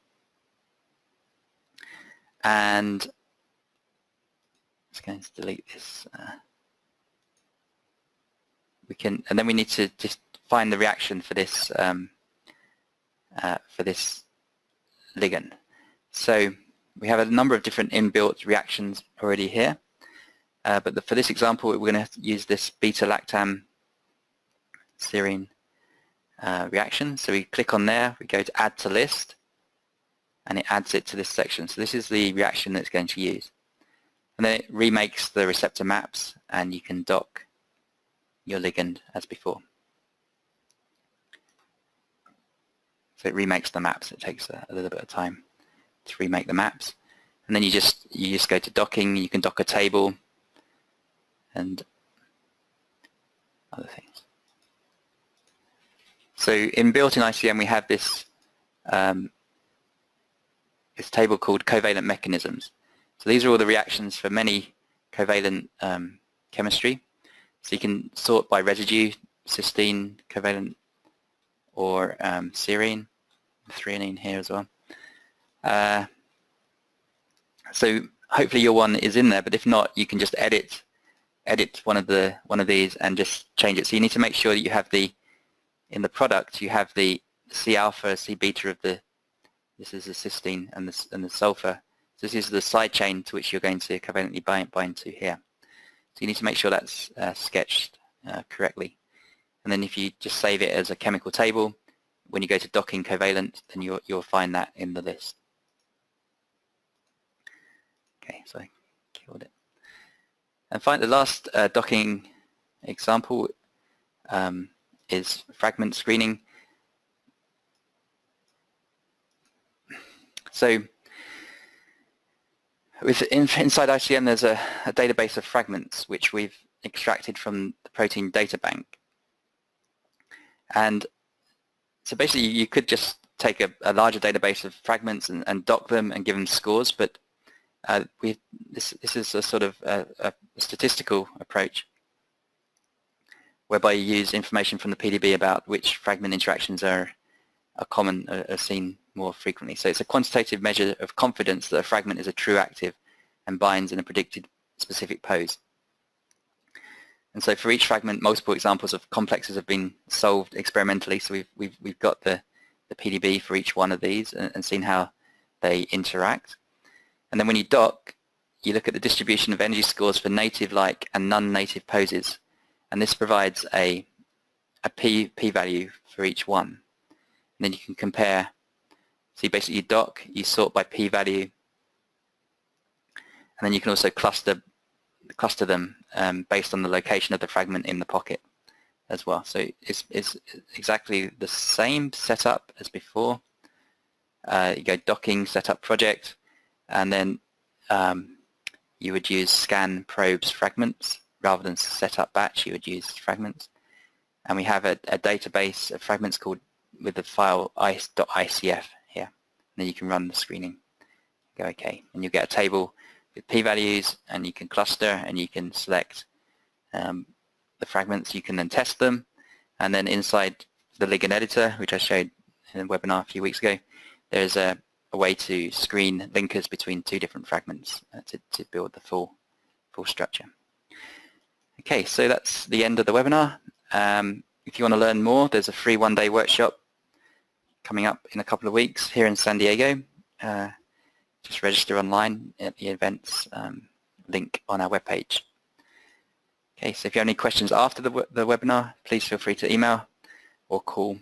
and it's going to delete this. And then we need to just find the reaction for this ligand. So we have a number of different inbuilt reactions already here, but for this example, we're going to use this beta-lactam serine reaction. So we click on there, we go to add to list, and it adds it to this section. So this is the reaction that it's going to use. And then it remakes the receptor maps, and you can dock your ligand as before. So it remakes the maps. It takes a little bit of time to remake the maps. And then you just go to docking. You can dock a table and other things. So in built-in ICM we have this this table called covalent mechanisms. So these are all the reactions for many covalent chemistry. So you can sort by residue, cysteine, covalent, or serine, threonine here as well. So hopefully your one is in there, but if not, you can just edit one of these and just change it. So you need to make sure that you have in the product you have the C alpha, C beta of this is the cysteine and the sulfur. So this is the side chain to which you're going to covalently bind to here. So you need to make sure that's sketched correctly. And then if you just save it as a chemical table, when you go to docking covalent, then you'll find that in the list. Okay, so I killed it. And finally, the last docking example is fragment screening. So inside ICM there's a database of fragments which we've extracted from the protein data bank. And so basically you could just take a larger database of fragments and dock them and give them scores, but this is a sort of a statistical approach whereby you use information from the PDB about which fragment interactions are common, are seen more frequently. So it's a quantitative measure of confidence that a fragment is a true active and binds in a predicted specific pose. And so for each fragment, multiple examples of complexes have been solved experimentally. So we've got the PDB for each one of these and seen how they interact. And then when you dock, you look at the distribution of energy scores for native-like and non-native poses. And this provides a p-value for each one. And then you can compare. So you basically dock, you sort by p-value, and then you can also cluster them based on the location of the fragment in the pocket as well. So it's exactly the same setup as before. You go docking, setup project, and then you would use scan probes fragments rather than setup batch. You would use fragments, and we have a database of fragments called with the file ice.icf here. And then you can run the screening. Go OK, and you get a table with p-values, and you can cluster, and you can select the fragments. You can then test them, and then inside the ligand editor, which I showed in a webinar a few weeks ago, there's a way to screen linkers between two different fragments to build the full structure. Okay, so that's the end of the webinar. If you want to learn more, there's a free one-day workshop coming up in a couple of weeks here in San Diego. Just register online at the events link on our webpage. Okay, so if you have any questions after the webinar, please feel free to email or call